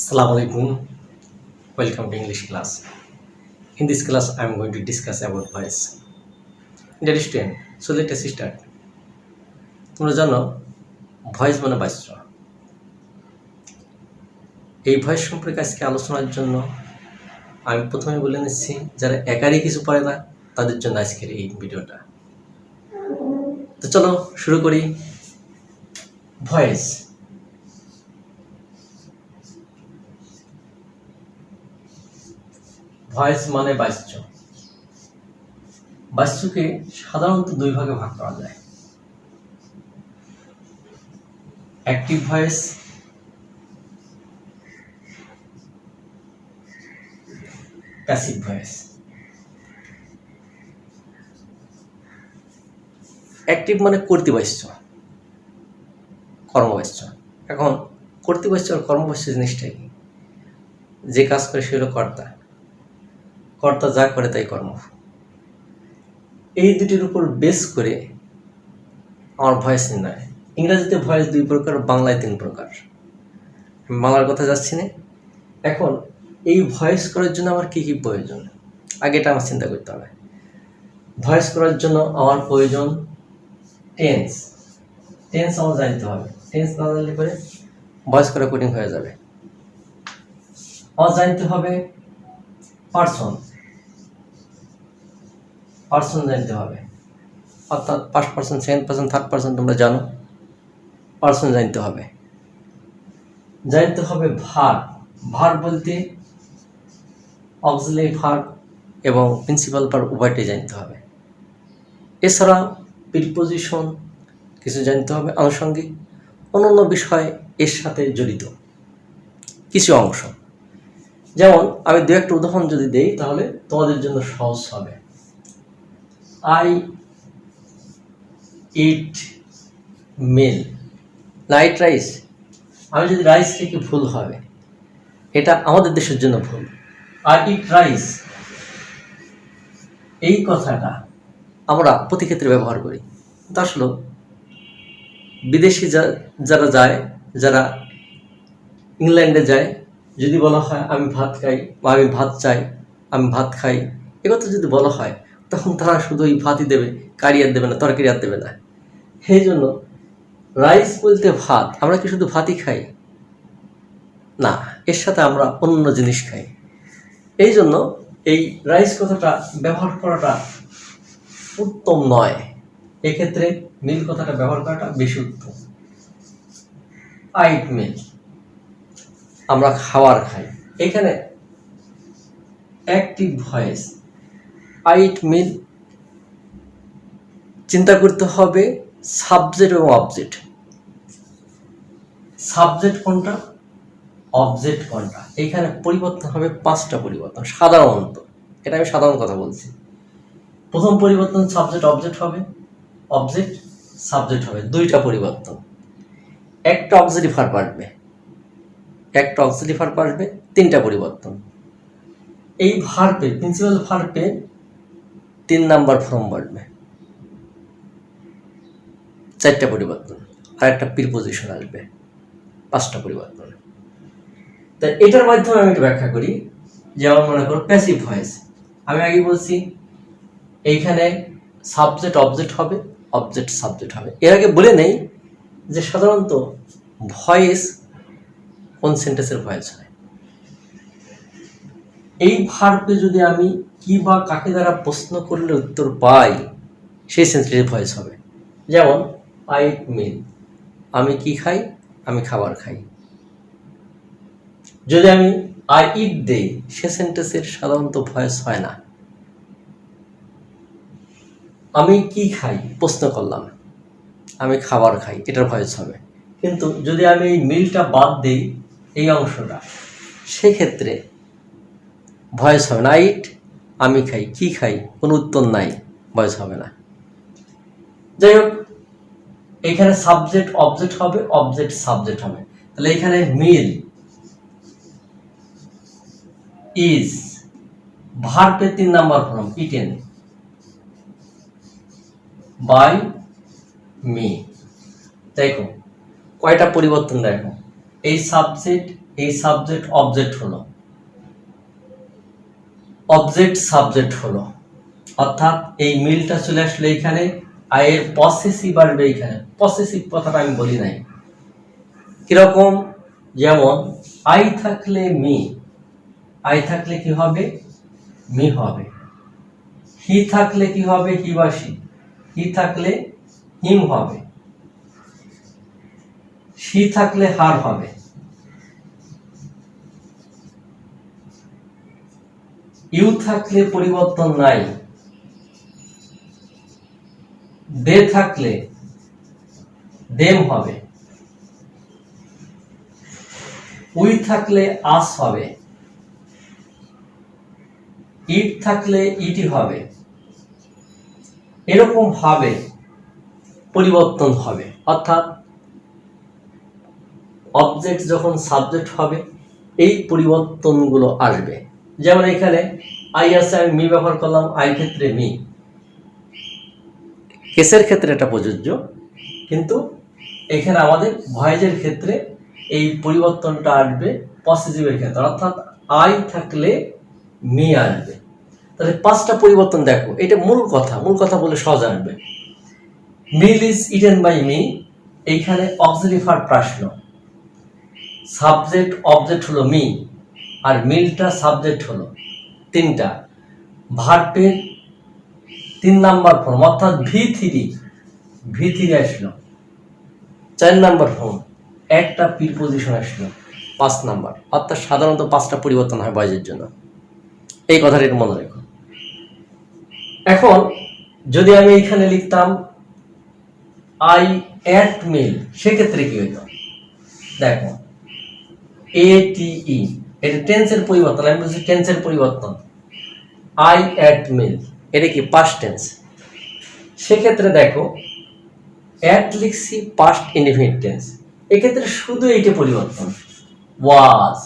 Assalamu alaikum. Welcome to English class. In this class, I am going to discuss about voice. Dear student, so let us start. তোমরা জানো voice মানে বাচ্য। এই voice সম্পর্কে আজকে আলোচনার জন্য আমি প্রথমে বলে নিচ্ছি, যারা একারই কিছু পারে না তাদের জন্য আজকের এই ভিডিওটা। তো চলো শুরু করি। ভয়েস ভয়েস মানে বাচ্য। বাচ্যকে সাধারণত দুই ভাগে ভাগ করা যায়: active voice, passive voice. Active মানে কর্তৃবাচ্য, কর্মবাচ্য। এখন কর্তৃবাচ্য আর কর্মবাচ্য জিনিসটা কি? যে কাজ করে সে হলো কর্তা, কর্তা যা করে তাই কর্ম। এই দুটির উপর বেস করে আমার ভয়েস নির্ণয়। ইংরেজিতে ভয়েস দুই প্রকার, বাংলায় তিন প্রকার। বাংলার কথা যাচ্ছি না। এখন এই ভয়েস করার জন্য আমার কী কী প্রয়োজন, আগে এটা আমার চিন্তা করতে হবে। ভয়েস করার জন্য আমার প্রয়োজন টেন্স। টেন্স আমার জানতে হবে। টেন্স না জানলে পরে ভয়েস করা কঠিন হয়ে যাবে। আমার জানতে হবে পার্সন। পার্সন জানতে হবে, অর্থাৎ first person, second person, third person তোমরা জানো। পার্সন জানতে হবে। জানতে হবে ভার্ব। ভার্ব বলতে অক্সিলারি ভার্ব এবং প্রিন্সিপাল ভার্ব উভয়টাই জানতে হবে। এছাড়া প্রিপোজিশন কিছু জানতে হবে, আনুষঙ্গিক অন্যান্য বিষয় এর সাথে জড়িত কিছু অংশ। যেমন আমি দু একটা উদাহরণ যদি দেই তাহলে তোমাদের জন্য সহজ হবে। I eat meal, light rice. আমি যদি রাইস থেকে ভুল হবে, এটা আমাদের দেশের জন্য ভুল। I eat রাইস, এই কথাটা আমরা প্রতি ক্ষেত্রে ব্যবহার করি। তা আসলে বিদেশি যারা যায়, যারা ইংল্যান্ডে যায়, যদি বলা হয় আমি ভাত খাই বা আমি ভাত চাই, আমি ভাত খাই, একথা যদি বলা হয় তখন তারা শুধু ওই ভাতই দেবে, কারি আর দেবে না, তরকারি আর দেবে না। সেই জন্য রাইস বলতে ভাত। আমরা কি শুধু ভাতই খাই? না, এর সাথে আমরা অন্য জিনিস খাই। এই জন্য এই রাইস কথাটা ব্যবহার করাটা উত্তম নয়। এক্ষেত্রে মিল কথাটা ব্যবহার করাটা বেশি উত্তম। আইট মিল, আমরা খাবার খাই। এখানে অ্যাক্টিভ ভয়েস আইট মিল। চিন্তা করতে হবে সাবজেক্ট এবং অবজেক্ট। সাবজেক্ট কোনটা, অবজেক্ট কোনটা। এইখানে পরিবর্তন হবে 5টা পরিবর্তন সাধারণত। এটা আমি সাধারণ কথা বলছি। প্রথম পরিবর্তন সাবজেক্ট অবজেক্ট হবে, অবজেক্ট সাবজেক্ট হবে, 2টা পরিবর্তন। একটা অক্সিলারি ভার্ব আসবে, একটা অক্সিলারি ভার্ব আসবে, 3টা পরিবর্তন। এই ভার্বে, প্রিন্সিপাল ভার্বে 3 নাম্বার ফর্ম বাড়বে, 4টা পরিবর্তন, আর একটা প্রিপোজিশন আসবে, 5টা পরিবর্তন। তাই এটার মাধ্যমে আমি একটু ব্যাখ্যা করি। যেমন মনে করো প্যাসিভ ভয়েস। আমি আগে বলছি এইখানে সাবজেক্ট অবজেক্ট হবে, অবজেক্ট সাবজেক্ট হবে। এর আগে বলে নেই যে সাধারণত ভয়েস কোন সেন্টেন্সের ভয়েস হয়। এই ভার্বে যদি আমি কি বা কাকে দ্বারা প্রশ্ন করলে উত্তর পাই, সেই সেন্টেন্সের ভয়েস হবে। যেমন আই ইট মিল, আমি কি খাই, আমি খাবার খাই। যদি আমি আই ইট দেই, সে সেন্টেন্সের সাধারণত ভয়েস হয় না। আমি কি খাই, প্রশ্ন করলাম, আমি খাবার খাই, এটার ভয়েস হবে। কিন্তু যদি আমি এই মিলটা বাদ দিই, এই অংশটা, সেক্ষেত্রে ভয়েস হবে না। ইট, আমি খাই, কি খাই, কোনো উত্তর নাই, ভয়েস হবে না। যাই হোক, এখানে সাবজেক্ট অবজেক্ট হবে, অবজেক্ট সাবজেক্ট হবে। তাহলে এখানে মিল ইজ, ভার্বে 3 number form eaten by me. দেখো কয়টা পরিবর্তন, দেখো এই সাবজেক্ট এই সাবজেক্ট অবজেক্ট হলো, অবজেক্ট সাবজেক্ট হলো, অর্থাৎ এই মিলটা চলে আসলে এইখানে, আয়ের পসেসিভ আসবে এইখানে। পসেসিভ কথাটা আমি বলি নাই, কিরকম, যেমন আই থাকলে মি, আই থাকলে কি হবে, মি হবে। হি থাকলে কি হবে, হি বা সি, হি থাকলে হিম হবে। সি থাকলে হার হবে। ইউ থাকলে পরিবর্তন নাই। দে থাকলে দেম হবে। উই থাকলে আস হবে। ইট থাকলে ইটি হবে। এরকম ভাবে পরিবর্তন হবে, অর্থাৎ অবজেক্ট যখন সাবজেক্ট হবে এই পরিবর্তনগুলো আসবে। যেমন এখানে আই আছে, আমি মি ব্যবহার করলাম, আই ক্ষেত্রে মি। কেসের ক্ষেত্রে এটা প্রযোজ্য, কিন্তু এখানে আমাদের ভয়েসের ক্ষেত্রে এই পরিবর্তনটা আসবে পসেসিভের ক্ষেত্রে, অর্থাৎ আই থাকলে মি আসবে। তাহলে পাঁচটা পরিবর্তন দেখো, এটা মূল কথা, মূল কথা বলে সহজ আসবে। মিল ইজ ইটেন বাই মি, এইখানে অক্সিলারি ভার্ব প্রশ্ন, সাবজেক্ট অবজেক্ট হলো মি, আর মিলটা সাবজেক্ট হলো। তিনটা ভার্বের 3 নাম্বার ফর্ম, অর্থাৎ ভি3 আসলো। 4 নাম্বার ফর্ম, একটা প্রিপোজিশন আসলো। 5 নাম্বার, অর্থাৎ সাধারণত 5টা পরিবর্তন হয় ভয়েসের জন্য। এই কথাটা একটু মনে রাখো। এখন যদি আমি এখানে লিখতাম আই অ্যাট মিল, সেক্ষেত্রে কি হইতো, দেখো ATE, এটা টেন্সের পরিবর্তন, আমি বলছি টেন্সের পরিবর্তন। আই অ্যাট মিল, এটা কি পাস্ট টেন্স। সেক্ষেত্রে দেখো অ্যাট লিখছি পাস্ট ইনডিফিনিট টেন্স, এক্ষেত্রে শুধু এইটা পরিবর্তন, ওয়াজ,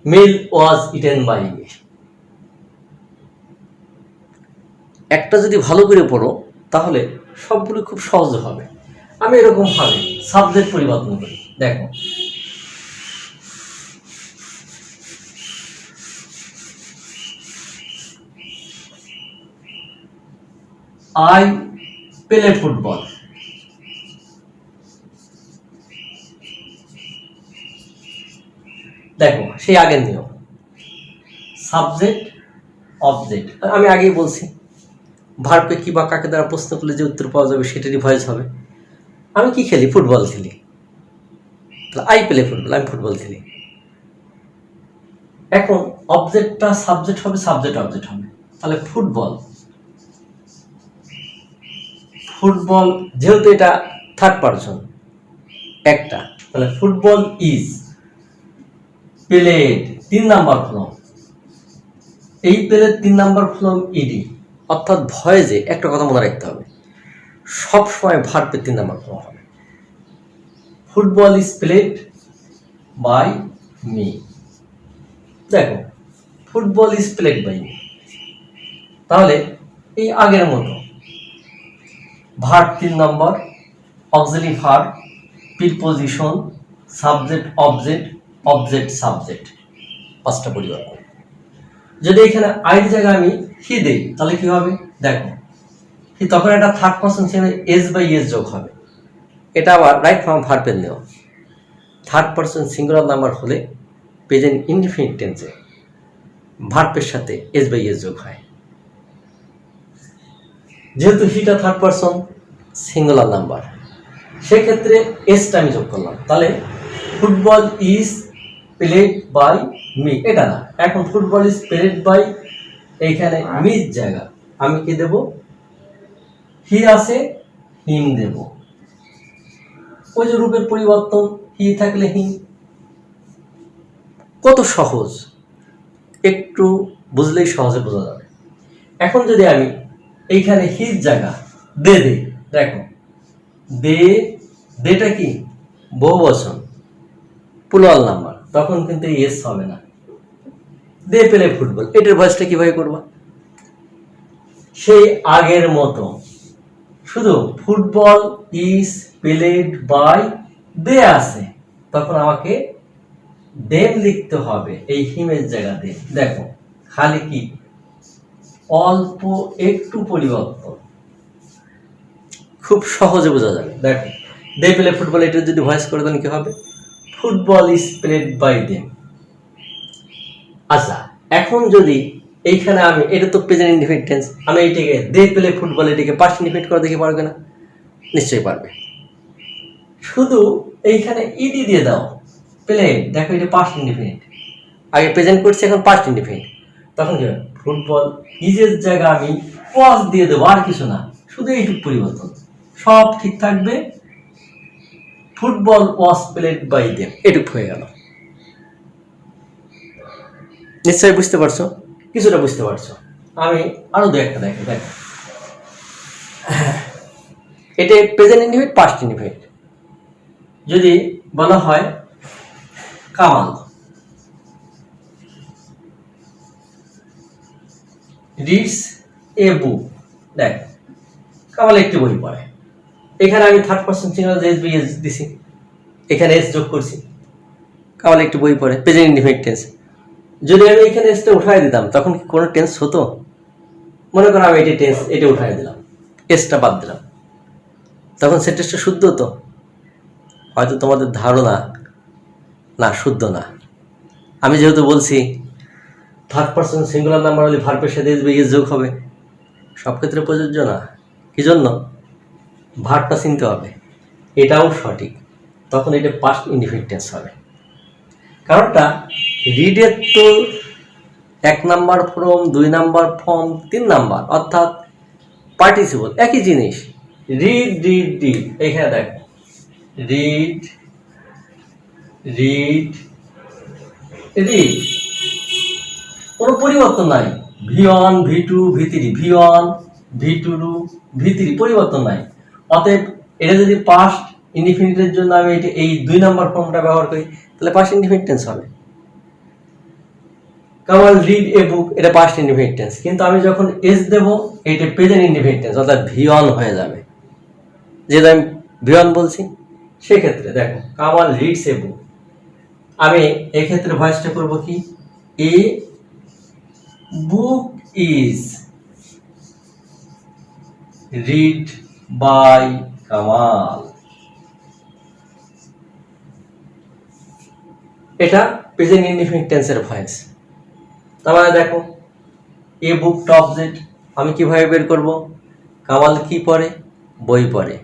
মিল ওয়াজ ইটেন বাই মি। একটা যদি ভালো করে পড়ো তাহলে সবগুলো খুব সহজ হবে। আমি এরকম ভাবে সাবজেক্ট পরিবর্তন করি, দেখো আই প্লে ফুটবল। দেখো সেই আগের নিয়ম, সাবজেক্ট অবজেক্ট, আমি আগেই বলছি ভার্বকে কি বা কাকে দ্বারা প্রশ্ন করলে যে উত্তর পাওয়া যাবে সেটারই ভয়েস হবে। আমি কি খেলি, ফুটবল খেলি, আই প্লে ফুটবল, আমি ফুটবল খেলি। এখন অবজেক্টটা সাবজেক্ট হবে, সাবজেক্ট অবজেক্ট হবে, তাহলে ফুটবল, ফুটবল যেহেতু এটা থার্ড পারসন একটা, তাহলে football is played, 3 number form. এই প্লেড 3 নাম্বার ফর্ম ইডি, অর্থাৎ ভয়েসে একটা কথা মনে রাখতে হবে, সবসময় ভার্বের 3 নাম্বার ফর্ম হবে। Football is played by me, দেখো football is played by me, তাহলে এই আগের মতো verb 3 number, auxiliary verb, preposition, subject object, object subject, 5টা পরিবর্তন। যদি এখানে আইয়ের জায়গায় আমি হি দেই তাহলে কি হবে, দেখো হি, তখন একটা থার্ড পারসন হিসেবে এস বাই এস যোগ হবে। এটা আবার রাইট ফর্ম ভার্বের নিয়ম, থার্ড পারসন সিঙ্গুলার নাম্বার হলে প্রেজেন্ট ইনডিফিনিট টেন্সে ভার্বের সাথে এস বাই এস যোগ হয়। যেহেতু হিটা থার্ড পারসন সিঙ্গুলার নাম্বার, সেক্ষেত্রে এসটা আমি যোগ করলাম, তাহলে football is played by me, এটা না, এখন ফুটবল ইজ প্লেড বাই, এইখানে মির জায়গা আমি কি দেব, হি আছে, হিম দেব। ওই যে রূপের পরিবর্তন, হি থাকলে হিম, কত সহজ, একটু বুঝলেই সহজে বোঝা যাবে। এখন যদি আমি এইখানে হির জায়গা দে দে, দেখো দে, দেটা কি বহুবচন প্লুরাল নাম্বার, তখন কিন্তু এস হবে না, দে পেলে ফুটবল, এটার ভয়েসটা কিভাবে করবা, সেই আগের মতো, শুধু ফুটবল ইজ প্লেড বাই দে আছে, তখন আমাকে দেম লিখতে হবে এই হিমের জায়গাতে। দেখো খালি কি অল্প একটু পরিবর্তন, খুব সহজে বোঝা যাবে। দেখো দে প্লে ফুটবল, এটা যদি ভয়েস করে দেন কি হবে, football is played by them. আচ্ছা এখন যদি এইখানে আমি, এটা তো প্রেজেন্ট ইনডিফিনিট টেন্স, আমি এইটাকে দে প্লে ফুটবল এটাকে পাস্ট ইনডিফিনিট করে দেখে পারবে না? নিশ্চয়ই পারবে। শুধু এইখানে ইডি দিয়ে দাও, প্লে, দেখো এটা পাস্ট ইনডিফিনিট, আগে প্রেজেন্ট করছি এখন পাস্ট ইনডিফিনিট, তখন কি হবে, ফুটবল ইজের জায়গায় আমি ওয়াজ দিয়ে দেবো, আর কিছু না, শুধু এইটুকু পরিবর্তন, সব ঠিক থাকবে। Football was played by them, এটুক হয়ে গেল। নিশ্চয়ই বুঝতে পারছো, কিছুটা বুঝতে পারছো। আমি আরো দু একটা দেখো। দেখো এটা প্রেজেন্ট ইনডিফিনিট, পাস্ট ইনডিফিনিট। যদি বলা হয় কামাল রিডস এ বুক, দেখ কামাল একটি বই পড়ে, এখানে আমি third person singular s b s দিছি, এখানে এস যোগ করছি, কামাল একটি বই পড়ে, প্রেজেন্ট ইনডিফিনিট টেন্স। যদি আমি এখানে এসটা উঠাই দিতাম তখন কি কোনো টেন্স হতো? মনে করো আমি এটা টেন্স, এটা উঠাই দিলাম, এসটা বাদ দিলাম, তখন সেন্টেন্সটা শুদ্ধ হতো? হয়তো তোমাদের ধারণা না, শুদ্ধ না। আমি যেহেতু বলছি থার্ড পারসন সিঙ্গুলার নাম্বার হলে ভার্বের সাথে এস বি এস যোগ হবে, সব ক্ষেত্রে প্রযোজ্য না। কি জন্য? ভার্বটা চিনতে হবে, এটাও সঠিক, তখন এটা পাস্ট ইনডিফিনিট টেন্স হবে। কারণটা রিডের তো 1 number form, 2 number form, 3 number, অর্থাৎ পার্টিসিপল একই জিনিস। রিড রিড রিড, এখানে দেখ রিড রিড রিড, কোনো পরিবর্তন নাই। V1 V2 V3, V1 V2 V3 পরিবর্তন নাই। অতএব এটা যদি পাস্ট ইনডিফিনিটের জন্য আমি এটা এই 2 নাম্বার ফর্মটা ব্যবহার করি, তাহলে পাস্ট ইনডিফিনিট টেন্স হবে। কামাল রিড এ বুক, এটা পাস্ট ইনডিফিনিট টেন্স, কিন্তু আমি যখন এস দেব এটা প্রেজেন্ট ইনডিফিনিট টেন্স, অর্থাৎ V1 হয়ে যাবে, যেহেতু আমি V1 বলছি। সেক্ষেত্রে দেখো কামাল রিডস এ বুক, আমি এক্ষেত্রে ভয়েসটা করব কি, a book is read by Kamal. এটা প্রেজেন্ট ইনডিফিনিট টেন্সের ভয়েস। তাহলে দেখো এ বুকটা অবজেক্ট, আমি কিভাবে বের করব, কামাল কি পড়ে, বই পড়ে,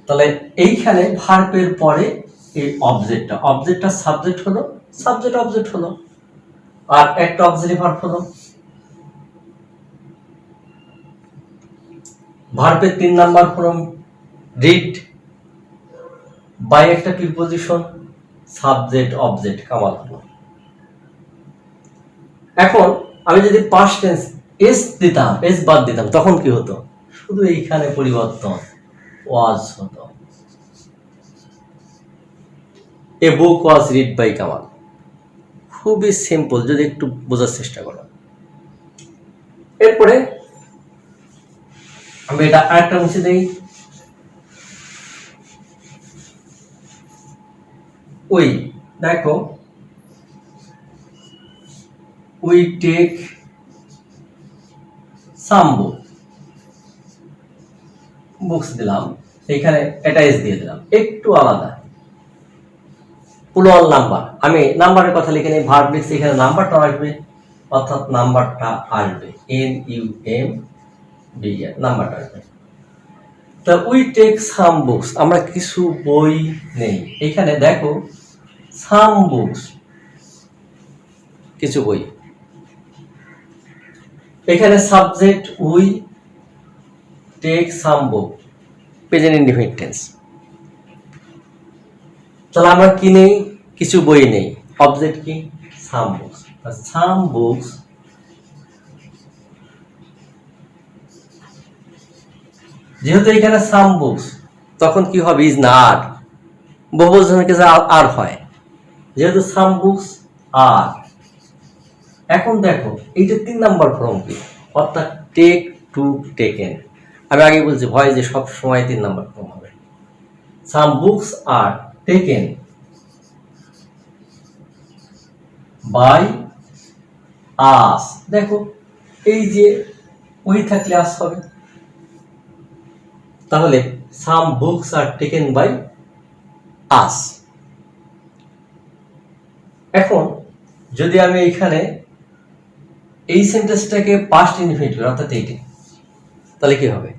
তাহলে এইখানে ভার্বের পরে এই অবজেক্টটা সাবজেক্ট হলো, সাবজেক্ট অবজেক্ট হলো, আর একটা অক্সিলারি ভার্ব হলো। ভার্বের 3 নাম্বার ফর্ম রিড, বাই একটা প্রিপজিশন, সাবজেক্ট অবজেক্ট, কামাল হলো। এখন আমি যদি পাস্ট টেন্স এস দিতাম, এস বাদ দিতাম, তখন কি হতো, শুধু এইখানে পরিবর্তন, ওয়াজ হতো। এ বুক ওয়াজ রিড বাই কামাল। খুবই সিম্পল, যদি একটু বোঝার চেষ্টা করো। এরপরে আমি এটা আরেকটা মুছে দেই, ওই দেখো উই টেক সাম বুকস দিলাম, এখানে এটা এস দিয়ে দিলাম, একটু আলাদা, প্লুরাল নাম্বার। আমি নাম্বারের কথা লিখে নিই, ভার্ব লিখছি, এখানে নাম্বারটা আসবে, অর্থাৎ নাম্বারটা আসবে, NUMBR, নাম্বারটা আসবে। তো উই টেক সাম বুকস, আমরা কিছু বই নেই, এখানে দেখো সাম বুকস, কিছু বই, এখানে subject we take some book, present indefinite tense. তাহলে আমরা কি নেই, কিছু বই নেই, অবজেক্ট কি, সাম বুকস। সাম বুকস যেহেতু এখানে সাম বুকস, তখন কি হবে, ইজ না আর, বহুবচনের ক্ষেত্রে আর হয়, যেহেতু সাম বুকস আর। এখন দেখো এইটা 3 নাম্বার ফর্ম কি, অর্থাৎ টেক টু টেকেন। আমি আগে বলছি ভয় যে সব সময় 3 নাম্বার ফর্ম হবে। Some books are taken by us. দেখো এই যে ওই থাকলে আস হবে, তাহলে some books are taken by us. এখন যদি আমি এখানে এই সেন্টেন্সটাকে পাস্ট ইনডিফিনিট করি, অর্থাৎ এইটি, তাহলে কি হবে?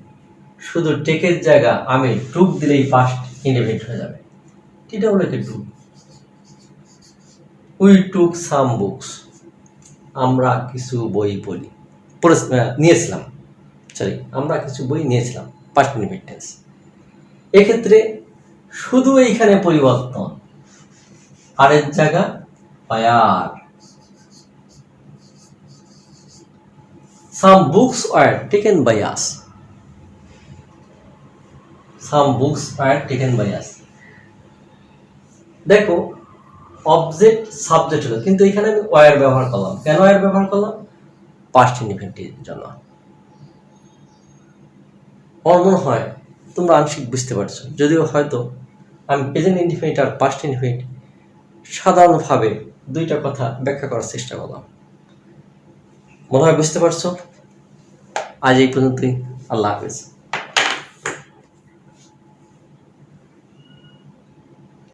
শুধু টেকের জায়গা আমি টুক দিলেই পাস্ট ইনডিফিনিট হয়ে যাবে। এটা হলো কি টুক। উই টুক সাম বুকস, আমরা কিছু বই নিয়েছিলাম, সরি আমরা কিছু বই নিয়েছিলাম, পাস্ট ইনডিফিনিট টেন্স। এক্ষেত্রে শুধু এইখানে পরিবর্তন, আরের জায়গা আর। Some books were taken by us. Some books were taken by us. দেখো অবজেক্ট সাবজেক্ট হলো, কিন্তু এখানে আমি ওয়ার ব্যবহার করলাম। কেন ওয়ার ব্যবহার করলাম? পাস্ট ইনডিফিনিটের জন্য। আমার মনে হয় তোমরা আংশিক বুঝতে পারছো, যদিও হয়তো আমি প্রেজেন্ট ইনডিফিনিট আর পাস্ট ইনডিফিনিট সাধারণভাবে দুইটা কথা ব্যাখ্যা করার চেষ্টা করলাম। মনে হয় বুঝতে পারছো। আজ এই পর্যন্তই। আল্লাহ হাফেজ।